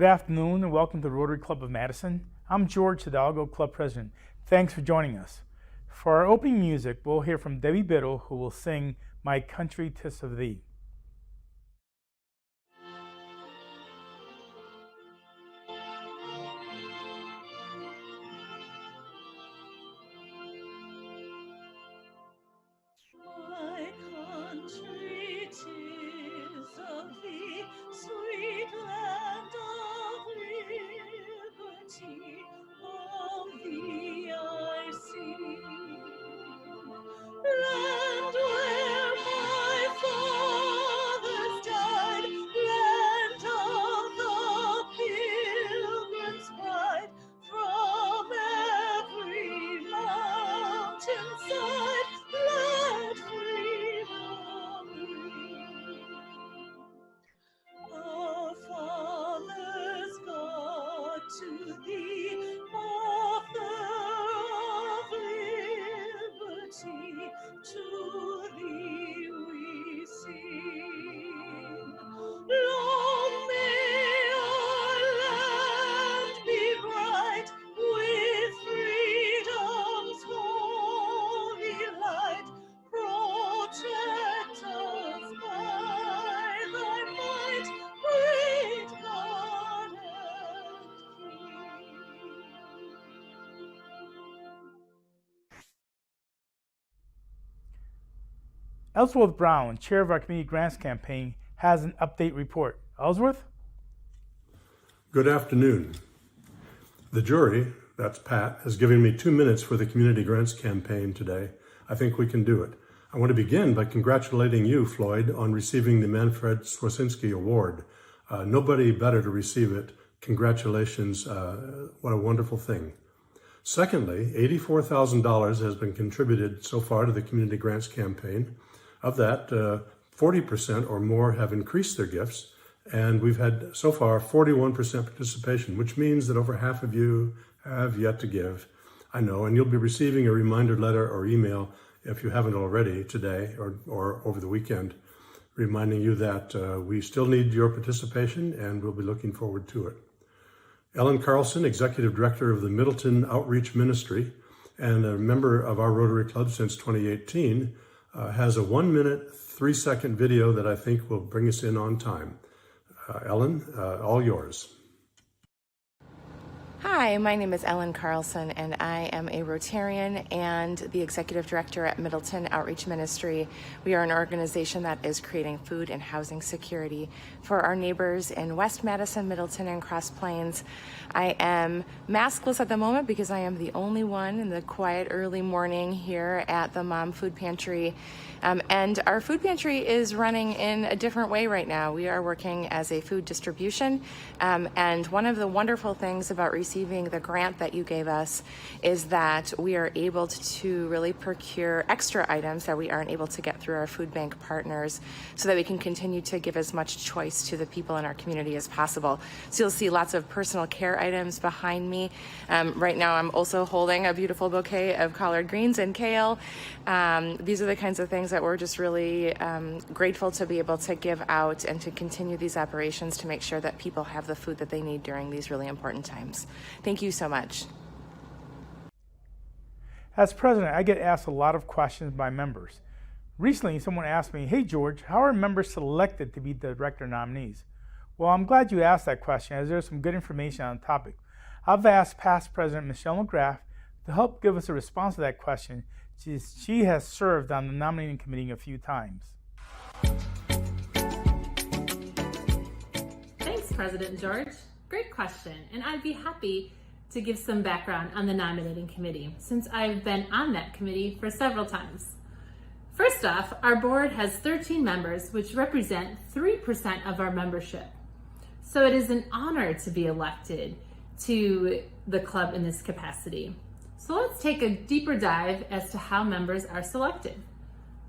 Good afternoon and welcome to the Rotary Club of Madison. I'm George Hidalgo, Club President. Thanks for joining us. For our opening music, we'll hear from Debbie Biddle, who will sing My Country 'Tis of Thee. Ellsworth Brown, chair of our community grants campaign, has an update report. Ellsworth? Good afternoon. The jury, that's Pat, has given me 2 minutes for the community grants campaign today. I think we can do it. I want to begin by congratulating you, Floyd, on receiving the Manfred Swarsinski Award. Nobody better to receive it. Congratulations. What a wonderful thing. Secondly, $84,000 has been contributed so far to the community grants campaign. Of that, 40% or more have increased their gifts, and we've had so far 41% participation, which means that over half of you have yet to give. I know, and you'll be receiving a reminder letter or email if you haven't already today or over the weekend, reminding you that we still need your participation and we'll be looking forward to it. Ellen Carlson, Executive Director of the Middleton Outreach Ministry and a member of our Rotary Club since 2018, has a 1-minute, 3-second video that I think will bring us in on time. Ellen, all yours. Hi, my name is Ellen Carlson, and I am a Rotarian and the Executive Director at Middleton Outreach Ministry. We are an organization that is creating food and housing security for our neighbors in West Madison, Middleton, and Cross Plains. I am maskless at the moment because I am the only one in the quiet early morning here at the Mom Food Pantry. And our food pantry is running in a different way right now. We are working as a food distribution, and one of the wonderful things about receiving the grant that you gave us is that we are able to really procure extra items that we aren't able to get through our food bank partners so that we can continue to give as much choice to the people in our community as possible. So you'll see lots of personal care items behind me. Right now I'm also holding a beautiful bouquet of collard greens and kale. These are the kinds of things that we're just really grateful to be able to give out and to continue these operations to make sure that people have the food that they need during these really important times. Thank you so much. As president, I get asked a lot of questions by members. Recently, someone asked me, "Hey George, how are members selected to be the director nominees?" Well, I'm glad you asked that question, as there's some good information on the topic. I've asked past President Michelle McGrath to help give us a response to that question. She has served on the nominating committee a few times. Thanks, President George. Great question, and I'd be happy to give some background on the nominating committee, since I've been on that committee for several times. First off, our board has 13 members, which represent 3% of our membership. So it is an honor to be elected to the club in this capacity. So let's take a deeper dive as to how members are selected.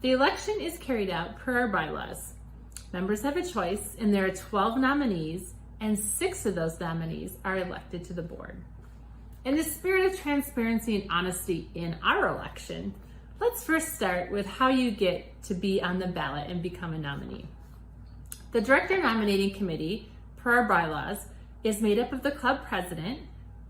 The election is carried out per our bylaws. Members have a choice, and there are 12 nominees, and 6 of those nominees are elected to the board. In the spirit of transparency and honesty in our election, let's first start with how you get to be on the ballot and become a nominee. The Director Nominating Committee, per our bylaws, is made up of the club president,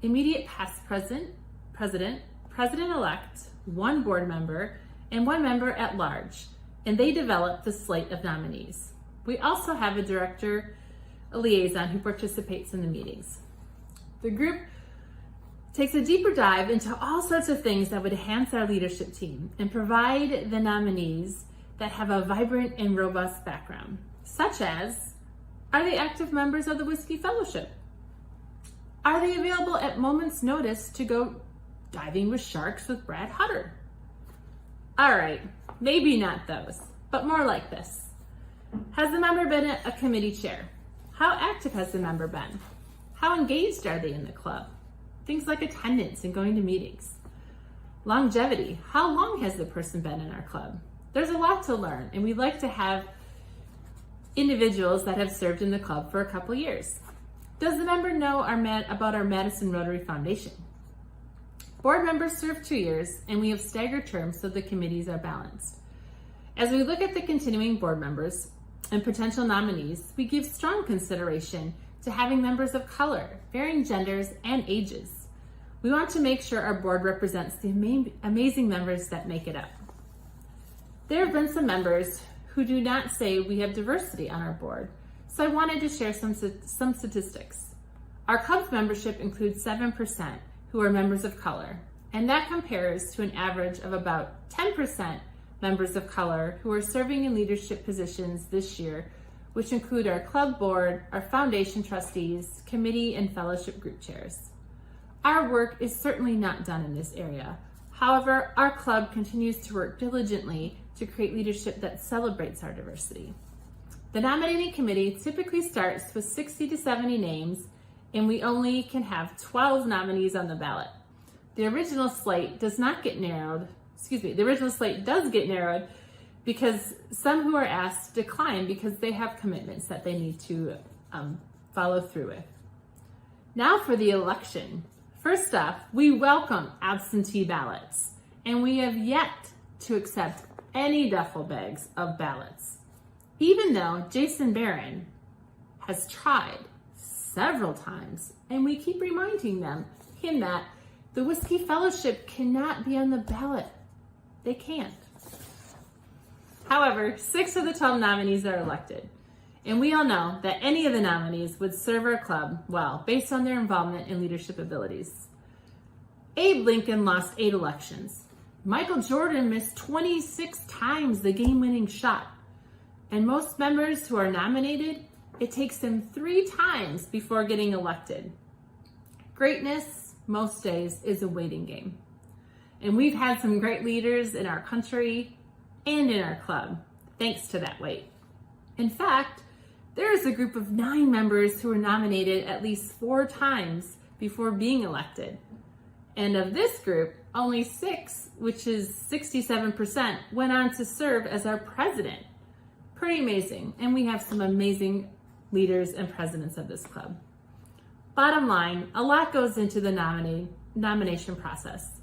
immediate past president, president-elect, one board member, and one member at large, and they develop the slate of nominees. We also have a director, a liaison, who participates in the meetings. The group takes a deeper dive into all sorts of things that would enhance our leadership team and provide the nominees that have a vibrant and robust background, such as, are they active members of the Whiskey Fellowship? Are they available at moment's notice to go diving with sharks with Brad Hutter? All right, maybe not those, but more like this. Has the member been a committee chair? How active has the member been? How engaged are they in the club? Things like attendance and going to meetings. Longevity, how long has the person been in our club? There's a lot to learn, and we'd like to have individuals that have served in the club for a couple years. Does the member know about our Madison Rotary Foundation? Board members serve 2 years, and we have staggered terms so the committees are balanced. As we look at the continuing board members and potential nominees, we give strong consideration to having members of color, varying genders and ages. We want to make sure our board represents the amazing members that make it up. There have been some members who do not say we have diversity on our board, so I wanted to share some statistics. Our club's membership includes 7% who are members of color, and that compares to an average of about 10% members of color who are serving in leadership positions this year, which include our club board, our foundation trustees, committee, and fellowship group chairs. Our work is certainly not done in this area. However, our club continues to work diligently to create leadership that celebrates our diversity. The nominating committee typically starts with 60 to 70 names, and we only can have 12 nominees on the ballot. The original slate does get narrowed because some who are asked decline because they have commitments that they need to follow through with. Now for the election. First off, we welcome absentee ballots, and we have yet to accept any duffel bags of ballots, even though Jason Barron has tried several times, and we keep reminding him that the Whiskey Fellowship cannot be on the ballot. They can't. However, 6 of the 12 nominees are elected, and we all know that any of the nominees would serve our club well based on their involvement and leadership abilities. Abe Lincoln lost 8 elections. Michael Jordan missed 26 times the game-winning shot, and most members who are nominated, it takes them 3 times before getting elected. Greatness, most days, is a waiting game. And we've had some great leaders in our country and in our club, thanks to that wait. In fact, there is a group of 9 members who were nominated at least 4 times before being elected. And of this group, only 6, which is 67%, went on to serve as our president. Pretty amazing. And we have some amazing leaders and presidents of this club. Bottom line, a lot goes into the nomination process.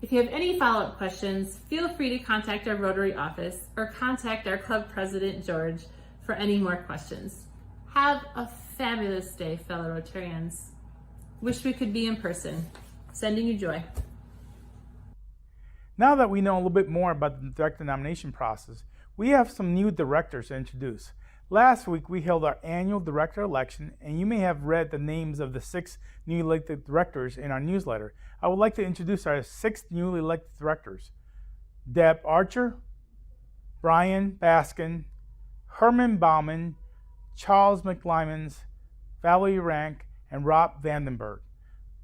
If you have any follow-up questions, feel free to contact our Rotary office or contact our club president, George, for any more questions. Have a fabulous day, fellow Rotarians. Wish we could be in person. Sending you joy. Now that we know a little bit more about the director nomination process, we have some new directors to introduce. Last week, we held our annual director election, and you may have read the names of the 6 newly elected directors in our newsletter. I would like to introduce our 6 newly elected directors: Deb Archer, Brian Baskin, Herman Bauman, Charles McLymans, Valerie Rank, and Rob Vandenberg.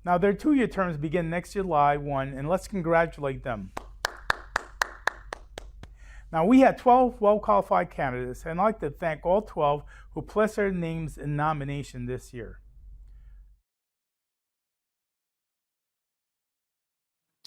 Now, their 2-year terms begin next July 1, and let's congratulate them. Now, we had 12 well-qualified candidates, and I'd like to thank all 12 who placed their names in nomination this year.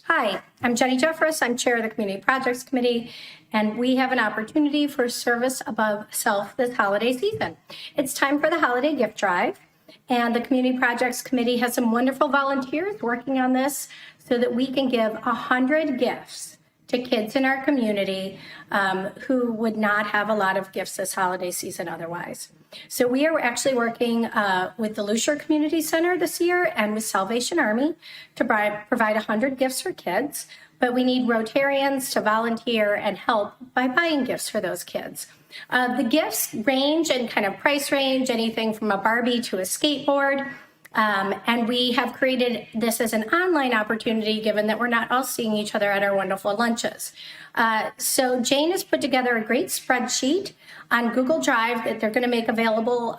Hi, I'm Jenny Jeffress. I'm chair of the Community Projects Committee, and we have an opportunity for service above self this holiday season. It's time for the holiday gift drive, and the Community Projects Committee has some wonderful volunteers working on this so that we can give 100 gifts to kids in our community who would not have a lot of gifts this holiday season otherwise. So we are actually working with the Lucier Community Center this year and with Salvation Army to provide 100 gifts for kids, but we need Rotarians to volunteer and help by buying gifts for those kids. The gifts range in kind of price range, anything from a Barbie to a skateboard. And we have created this as an online opportunity, given that we're not all seeing each other at our wonderful lunches. So Jane has put together a great spreadsheet on Google Drive that they're going to make available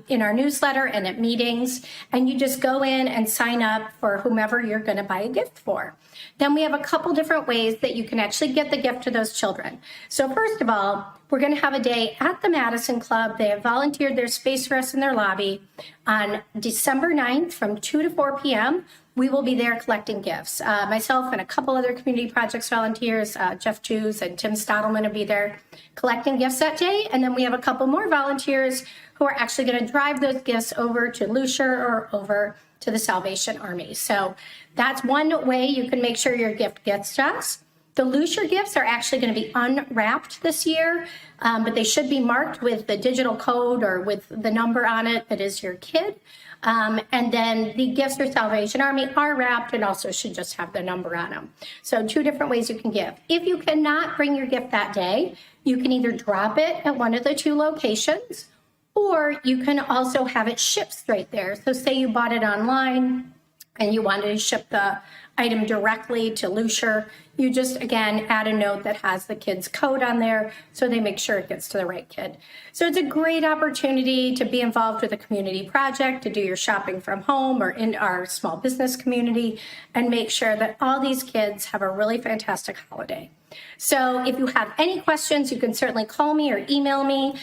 in our newsletter and at meetings. And you just go in and sign up for whomever you're going to buy a gift for. Then we have a couple different ways that you can actually get the gift to those children. So first of all, we're going to have a day at the Madison Club. They have volunteered their space for us in their lobby on December 9th from 2 to 4 p.m. We will be there collecting gifts. Myself and a couple other community projects volunteers, Jeff Jews and Tim Stottleman, will be there collecting gifts that day. And then we have a couple more volunteers who are actually going to drive those gifts over to Lucier or over to the Salvation Army. So that's one way you can make sure your gift gets to us. The Lucier gifts are actually going to be unwrapped this year, but they should be marked with the digital code or with the number on it that is your kid. And then the gifts for Salvation Army are wrapped and also should just have the number on them. So 2 different ways you can give. If you cannot bring your gift that day, you can either drop it at one of the 2 locations, or you can also have it shipped straight there. So say you bought it online and you wanted to ship the item directly to Lucier, you just, again, add a note that has the kid's code on there so they make sure it gets to the right kid. So it's a great opportunity to be involved with a community project, to do your shopping from home or in our small business community, and make sure that all these kids have a really fantastic holiday. So if you have any questions, you can certainly call me or email me.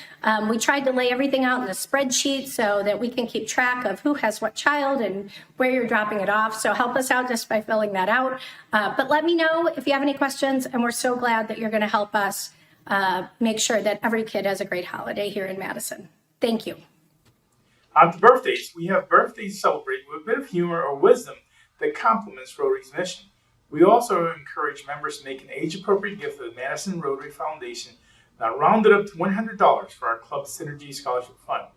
We tried to lay everything out in the spreadsheet so that we can keep track of who has what child and where you're dropping it off. So help us out just by filling that out. But let me know if you have any questions, and we're so glad that you're going to help us make sure that every kid has a great holiday here in Madison. Thank you. On to birthdays. We have birthdays celebrated with a bit of humor or wisdom that complements Rotary's mission. We also encourage members to make an age-appropriate gift to the Madison Rotary Foundation, now rounded up to $100 for our Club Synergy Scholarship Fund.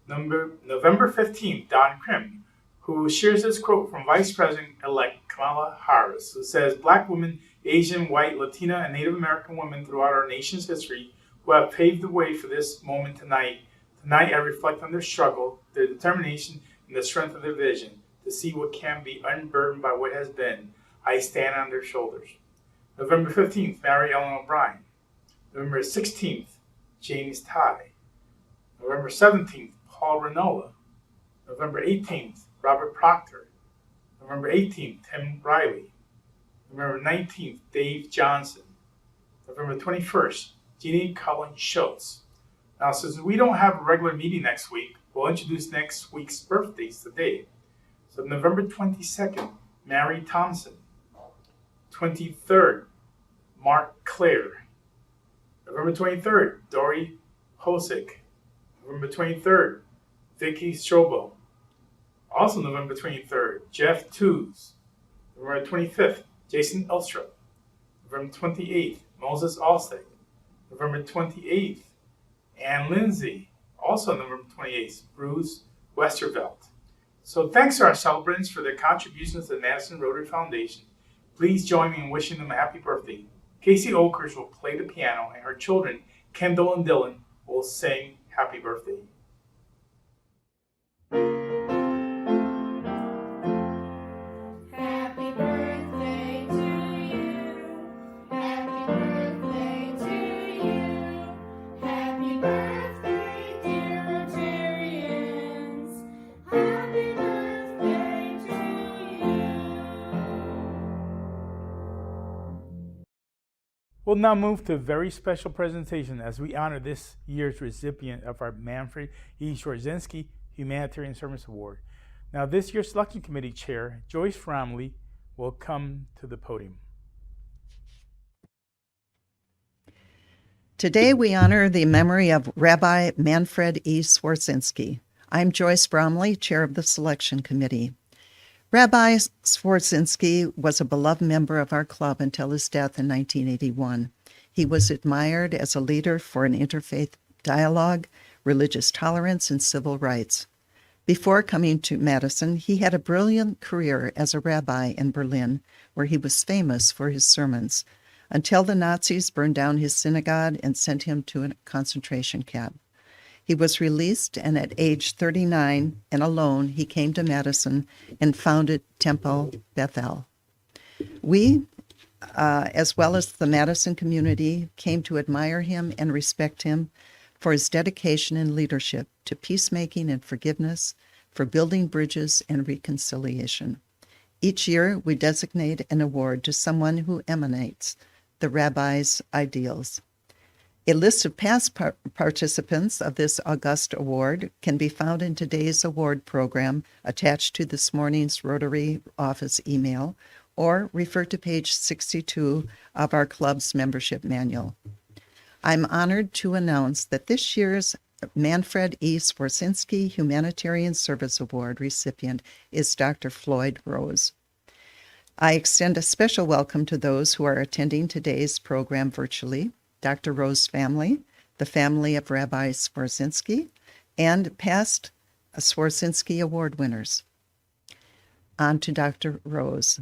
November 15th, Don Krim, who shares this quote from Vice President-elect Kamala Harris, who says, "Black women, Asian, white, Latina, and Native American women throughout our nation's history who have paved the way for this moment tonight. Tonight I reflect on their struggle, their determination, and the strength of their vision to see what can be unburdened by what has been. I stand on their shoulders." November 15th, Mary Ellen O'Brien. November 16th, James Ty. November 17th, Paul Renola. November 18th, Robert Proctor. November 18th, Tim Riley. November 19th, Dave Johnson. November 21st, Jeannie Cullen Schultz. Now, since we don't have a regular meeting next week, we'll introduce next week's birthdays today. So November 22nd, Mary Thompson. 23rd, Mark Clare. November 23rd, Dory Hosick. November 23rd, Vicky Strobel. Also November 23rd, Jeff Tews. November 25th, Jason Elstrup. November 28th, Moses Alstead. November 28th, Ann Lindsay. Also November 28th, Bruce Westervelt. So thanks to our celebrants for their contributions to the Madison Rotary Foundation. Please join me in wishing them a happy birthday. Casey Oakers will play the piano, and her children, Kendall and Dylan, will sing happy birthday. Happy birthday to you. Happy birthday to you. Happy birthday, dear Rotarians. Happy birthday to you. We'll now move to a very special presentation as we honor this year's recipient of our Manfred E. Schwarzinski Humanitarian Service Award. Now, this year's selection committee chair, Joyce Fromley, will come to the podium. Today we honor the memory of Rabbi Manfred E. Schwarzinski. I'm Joyce Bromley, chair of the selection committee. Rabbi Swarzinski was a beloved member of our club until his death in 1981. He was admired as a leader for an interfaith dialogue, religious tolerance, and civil rights. Before coming to Madison, he had a brilliant career as a rabbi in Berlin, where he was famous for his sermons, until the Nazis burned down his synagogue and sent him to a concentration camp. He was released, and at age 39 and alone, he came to Madison and founded Temple Bethel. We, as well as the Madison community, came to admire him and respect him for his dedication and leadership to peacemaking and forgiveness, for building bridges and reconciliation. Each year, we designate an award to someone who emanates the rabbi's ideals. A list of past participants of this august award can be found in today's award program attached to this morning's Rotary office email, or refer to page 62 of our club's membership manual. I'm honored to announce that this year's Manfred E. Swarzinski Humanitarian Service Award recipient is Dr. Floyd Rose. I extend a special welcome to those who are attending today's program virtually: Dr. Rose's family, the family of Rabbi Swarzinski, and past Swarzinski Award winners. On to Dr. Rose.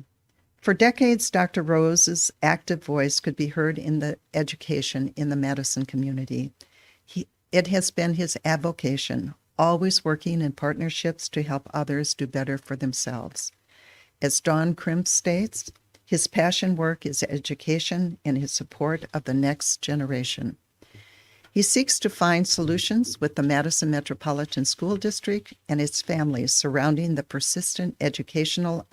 For decades, Dr. Rose's active voice could be heard in the education in the Madison community. It has been his avocation, always working in partnerships to help others do better for themselves. As Dawn Krimp states, his passion work is education and his support of the next generation. He seeks to find solutions with the Madison Metropolitan School District and its families surrounding the persistent educational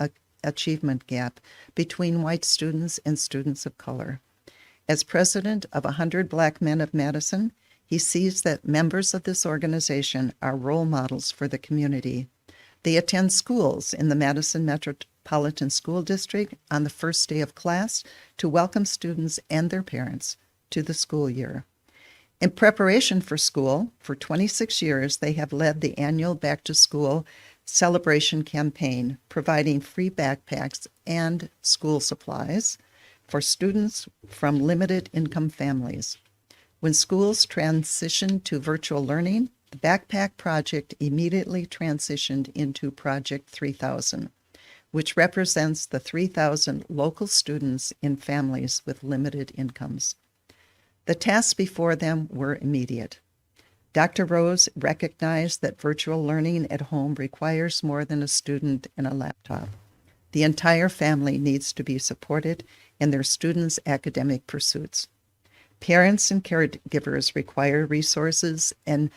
achievement gap between white students and students of color. As president of 100 Black Men of Madison, he sees that members of this organization are role models for the community. They attend schools in the Madison Metropolitan School District on the first day of class to welcome students and their parents to the school year. In preparation for school, for 26 years, they have led the annual Back to School celebration campaign, providing free backpacks and school supplies for students from limited income families. When schools transitioned to virtual learning, the Backpack Project immediately transitioned into Project 3000, which represents the 3,000 local students in families with limited incomes. The tasks before them were immediate. Dr. Rose recognized that virtual learning at home requires more than a student and a laptop. The entire family needs to be supported in their students' academic pursuits. Parents and caregivers require resources and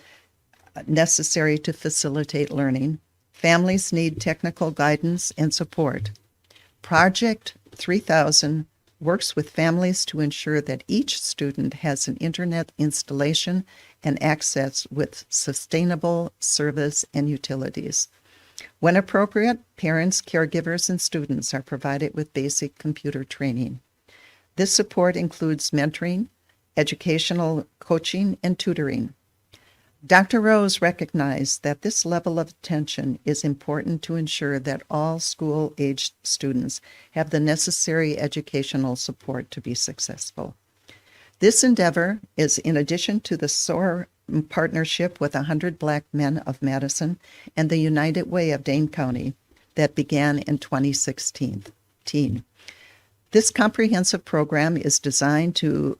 necessary to facilitate learning. Families need technical guidance and support. Project 3000 works with families to ensure that each student has an internet installation and access with sustainable service and utilities. When appropriate, parents, caregivers, and students are provided with basic computer training. This support includes mentoring, educational coaching, and tutoring. Dr. Rose recognized that this level of attention is important to ensure that all school-aged students have the necessary educational support to be successful. This endeavor is in addition to the SOAR partnership with 100 Black Men of Madison and the United Way of Dane County that began in 2016. This comprehensive program is designed to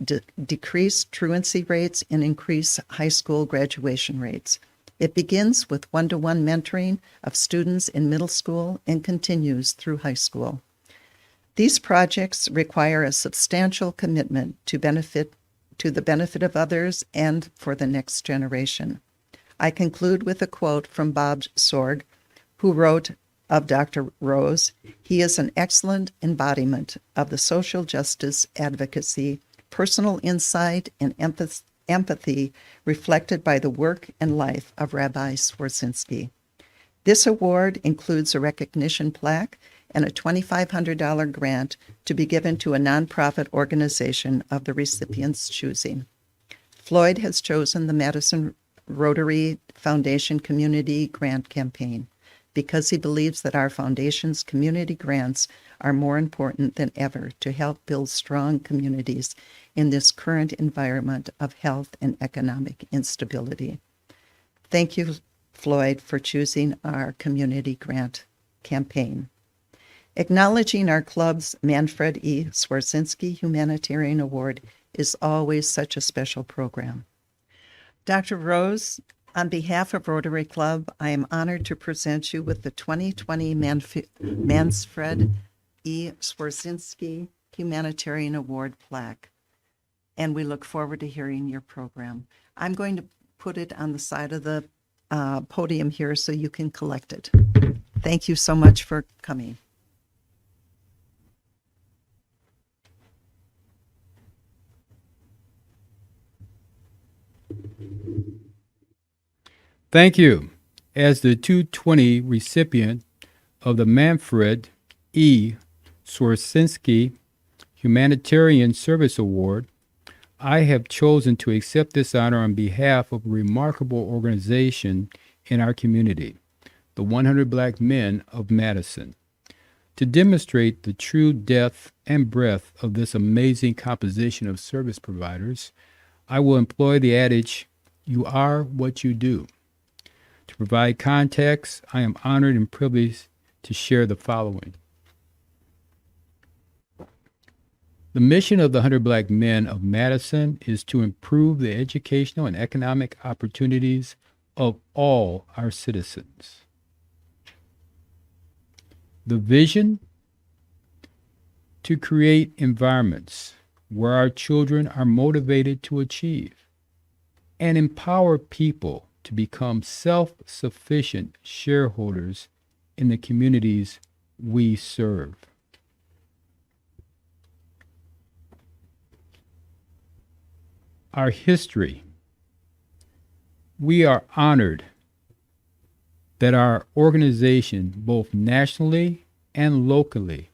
decrease truancy rates and increase high school graduation rates. It begins with one-to-one mentoring of students in middle school and continues through high school. These projects require a substantial commitment to the benefit of others and for the next generation. I conclude with a quote from Bob Sorg, who wrote of Dr. Rose: "He is an excellent embodiment of the social justice advocacy, personal insight, and empathy reflected by the work and life of Rabbi Swarzinski." This award includes a recognition plaque and a $2,500 grant to be given to a nonprofit organization of the recipient's choosing. Floyd has chosen the Madison Rotary Foundation Community Grant Campaign. because he believes that our foundation's community grants are more important than ever to help build strong communities in this current environment of health and economic instability. Thank you, Floyd, for choosing our community grant campaign. Acknowledging our club's Manfred E. Swarczynski Humanitarian Award is always such a special program. Dr. Rose, on behalf of Rotary Club, I am honored to present you with the 2020 Manfred E. Swarczynski Humanitarian Award plaque, and we look forward to hearing your program. I'm going to put it on the side of the podium here so you can collect it. Thank you so much for coming. Thank you. As the 220 recipient of the Manfred E. Swarczynski Humanitarian Service Award, I have chosen to accept this honor on behalf of a remarkable organization in our community, the 100 Black Men of Madison. To demonstrate the true depth and breadth of this amazing composition of service providers, I will employ the adage, "You are what you do." To provide context, I am honored and privileged to share the following. The mission of the 100 Black Men of Madison is to improve the educational and economic opportunities of all our citizens. The vision: to create environments where our children are motivated to achieve and empower people to become self-sufficient shareholders in the communities we serve. Our history. We are honored that our organization, both nationally and locally,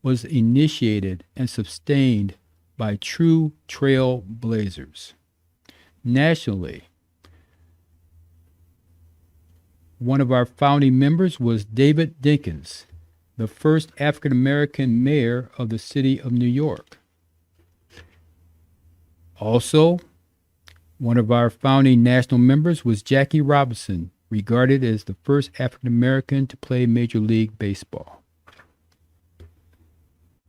was initiated and sustained by true trailblazers. Nationally, one of our founding members was David Dinkins, the first African American mayor of the city of New York. Also, one of our founding national members was Jackie Robinson, regarded as the first African American to play Major League Baseball.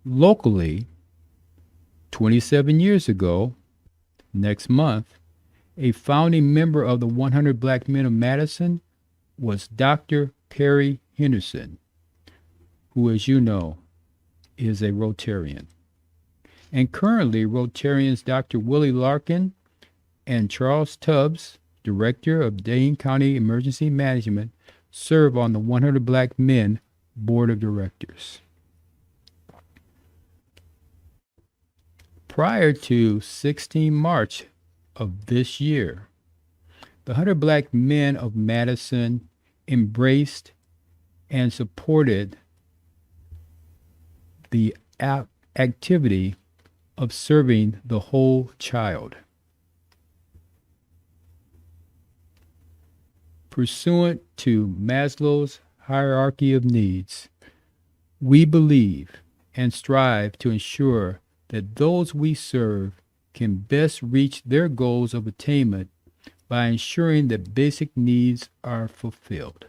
Locally, 27 years ago, next month, a founding member of the 100 Black Men of Madison was Dr. Perry Henderson, who, as you know, is a Rotarian. And currently, Rotarians Dr. Willie Larkin and Charles Tubbs, Director of Dane County Emergency Management, serve on the 100 Black Men Board of Directors. Prior to 16 March of this year, the 100 Black Men of Madison embraced and supported the activity of serving the whole child. Pursuant to Maslow's hierarchy of needs, we believe and strive to ensure that those we serve can best reach their goals of attainment by ensuring that basic needs are fulfilled.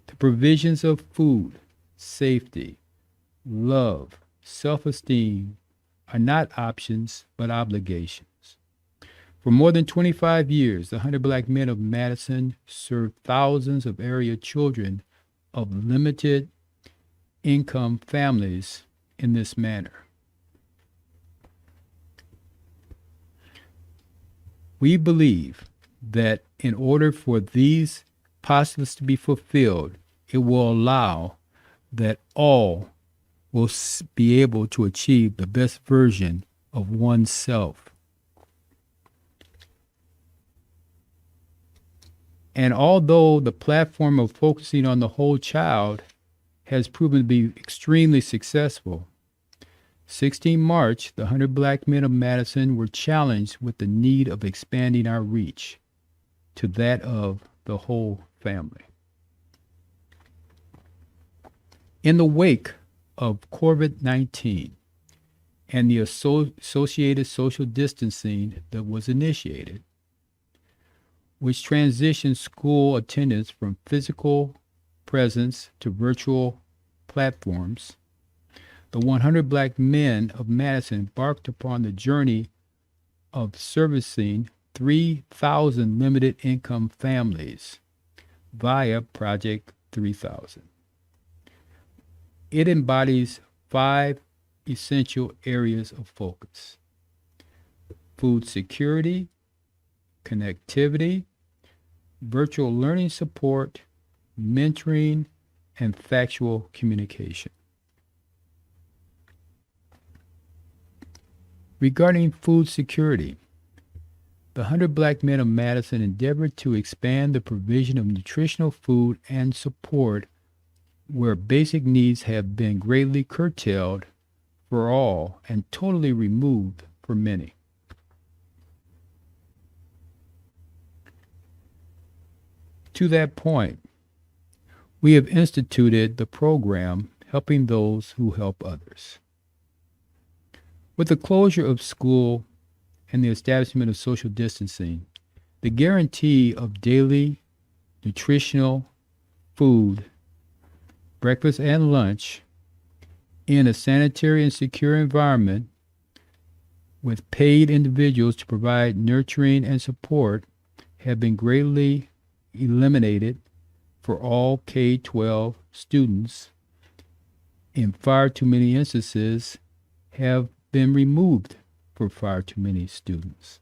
The provisions of food, safety, love, self-esteem are not options but obligations. For more than 25 years, the 100 Black Men of Madison served thousands of area children of limited income families in this manner. We believe that in order for these positives to be fulfilled, it will allow that all will be able to achieve the best version of oneself. And although the platform of focusing on the whole child has proven to be extremely successful, 16 March, the 100 Black Men of Madison were challenged with the need of expanding our reach to that of the whole family. In the wake of COVID-19 and the associated social distancing that was initiated, which transitioned school attendance from physical presence to virtual platforms, the 100 Black men of Madison embarked upon the journey of servicing 3,000 limited income families via Project 3000. It embodies 5 essential areas of focus: food security, connectivity, virtual learning support, mentoring, and factual communication. Regarding food security, the 100 Black men of Madison endeavored to expand the provision of nutritional food and support where basic needs have been greatly curtailed for all and totally removed for many. To that point, we have instituted the program Helping Those Who Help Others. With the closure of school and the establishment of social distancing, the guarantee of daily nutritional food, breakfast and lunch, in a sanitary and secure environment with paid individuals to provide nurturing and support have been greatly eliminated for all K-12 students. In far too many instances, have been removed for far too many students.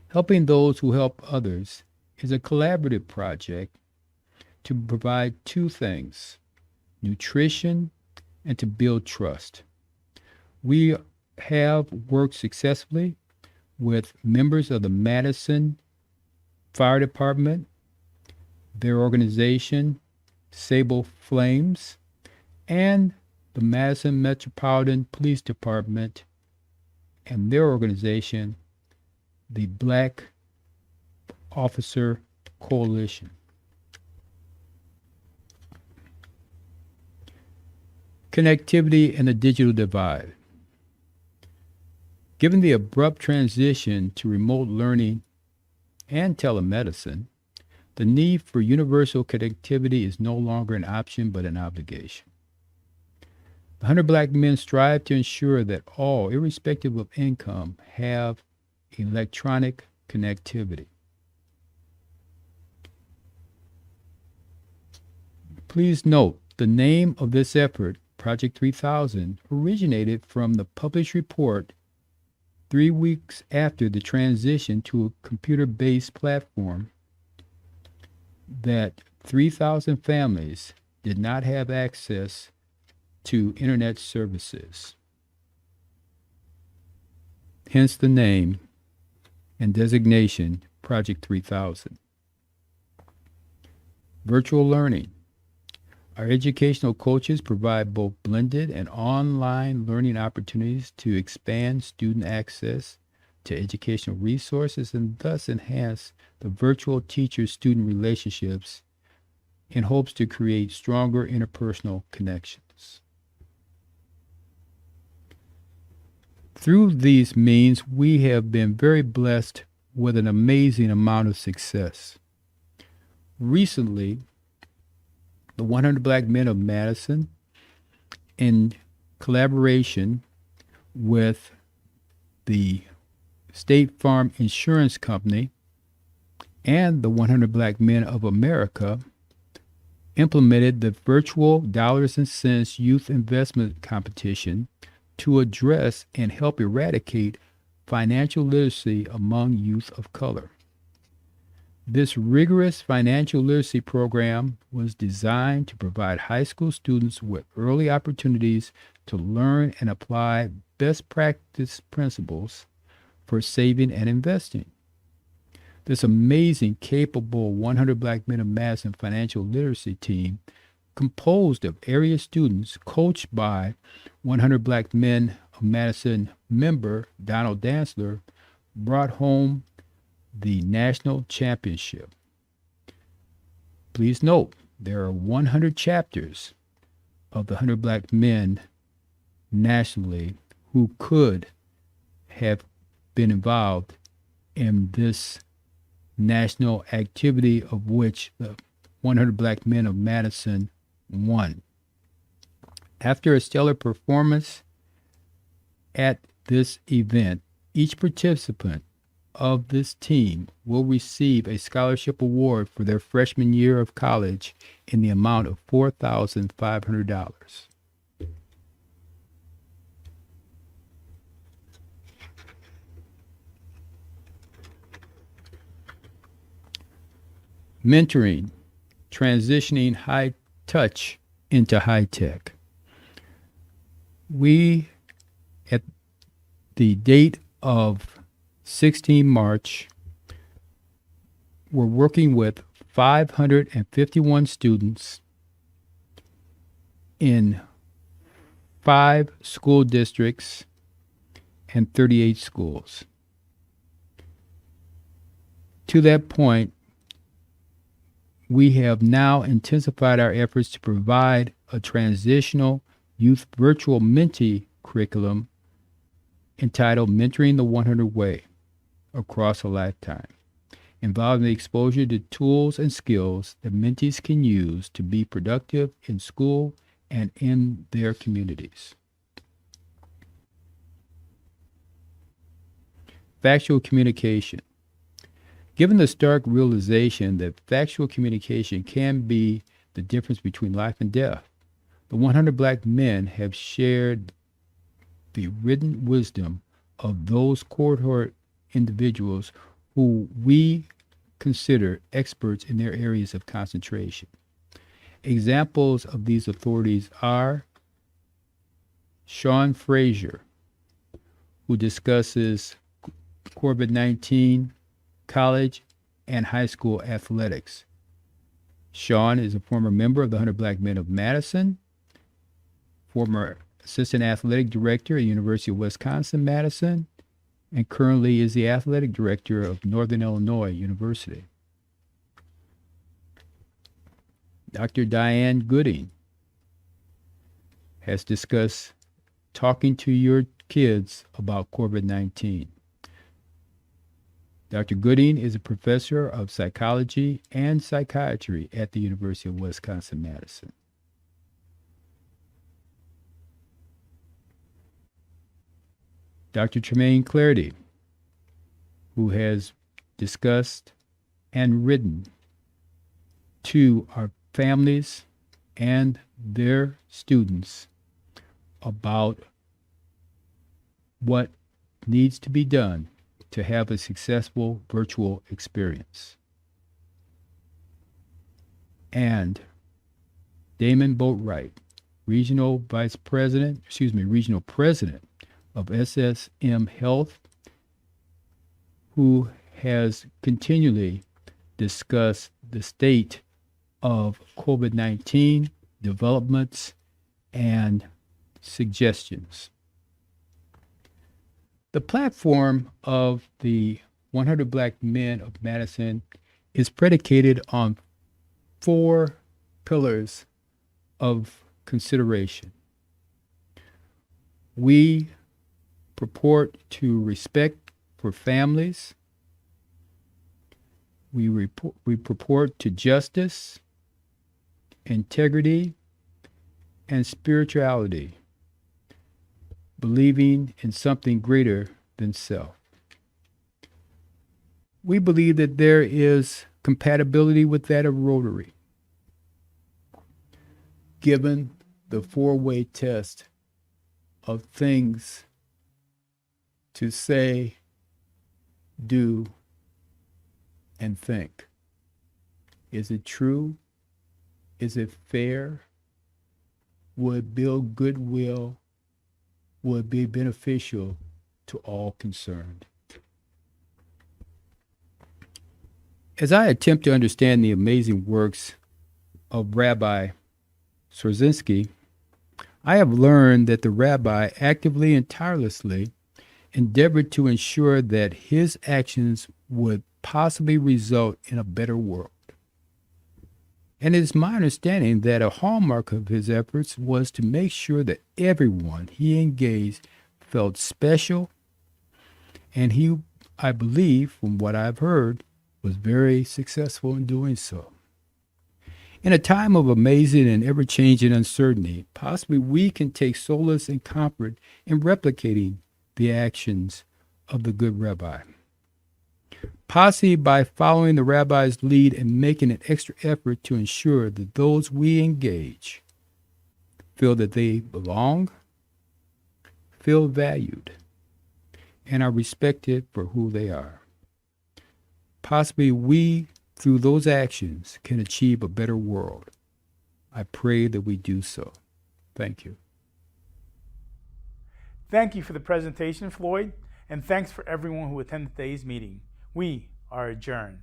Helping Those Who Help Others is a collaborative project to provide 2 things: nutrition and to build trust. We have worked successfully with members of the Madison Fire Department, their organization, Sable Flames, and the Madison Metropolitan Police Department and their organization, the Black Officer Coalition. Connectivity and the digital divide. Given the abrupt transition to remote learning and telemedicine, the need for universal connectivity is no longer an option but an obligation. The 100 Black men strive to ensure that all, irrespective of income, have electronic connectivity. Please note, the name of this effort, Project 3000, originated from the published report 3 weeks after the transition to a computer-based platform that 3,000 families did not have access to internet services. Hence the name and designation Project 3000. Virtual learning. Our educational coaches provide both blended and online learning opportunities to expand student access to educational resources and thus enhance the virtual teacher-student relationships in hopes to create stronger interpersonal connections. Through these means, we have been very blessed with an amazing amount of success. Recently, the 100 Black men of Madison, in collaboration with the State Farm Insurance Company and the 100 Black Men of America, implemented the virtual dollars and cents youth investment competition to address and help eradicate financial literacy among youth of color. This rigorous financial literacy program was designed to provide high school students with early opportunities to learn and apply best practice principles for saving and investing. This amazing, capable 100 Black Men of Madison financial literacy team, composed of area students coached by 100 Black Men of Madison member Donald Dantzler, brought home the national championship. Please note, there are 100 chapters of the 100 black men nationally who could have been involved in this national activity of which the 100 Black Men of Madison won. After a stellar performance at this event, each participant of this team will receive a scholarship award for their freshman year of college in the amount of $4,500. Mentoring, transitioning high touch into high tech. We, at the date of 16 March, were working with 551 students in 5 school districts and 38 schools. To that point, we have now intensified our efforts to provide a transitional youth virtual mentee curriculum entitled Mentoring the 100 Way across a lifetime, involving the exposure to tools and skills that mentees can use to be productive in school and in their communities. Factual communication. Given the stark realization that factual communication can be the difference between life and death, the 100 Black men have shared the written wisdom of those cohort individuals who we consider experts in their areas of concentration. Examples of these authorities are Sean Frazier, who discusses COVID-19, college, and high school athletics. Sean is a former member of the 100 Black Men of Madison, former assistant athletic director at the University of Wisconsin-Madison, and currently is the athletic director of Northern Illinois University. Dr. Diane Gooding has discussed talking to your kids about COVID-19. Dr. Gooding is a professor of psychology and psychiatry at the University of Wisconsin-Madison. Dr. Tremaine Clarity, who has discussed and written to our families and their students about what needs to be done to have a successful virtual experience. And Damon Boatwright, regional president of SSM Health, who has continually discussed the state of COVID-19 developments and suggestions. The platform of the 100 Black Men of Madison is predicated on 4 pillars of consideration. We purport to respect for families. We purport to justice, integrity, and spirituality, believing in something greater than self. We believe that there is compatibility with that of Rotary, given the 4-way test of things to say, do, and think. Is it true? Is it fair? Will it build goodwill? Will it be beneficial to all concerned? As I attempt to understand the amazing works of Rabbi Swarzinski, I have learned that the rabbi actively and tirelessly endeavored to ensure that his actions would possibly result in a better world. And it is my understanding that a hallmark of his efforts was to make sure that everyone he engaged felt special, and he, I believe, from what I've heard, was very successful in doing so. In a time of amazing and ever-changing uncertainty, possibly we can take solace and comfort in replicating the actions of the good rabbi. Possibly by following the rabbi's lead and making an extra effort to ensure that those we engage feel that they belong, feel valued, and are respected for who they are. Possibly we, through those actions, can achieve a better world. I pray that we do so. Thank you. Thank you for the presentation, Floyd, and thanks for everyone who attended today's meeting. We are adjourned.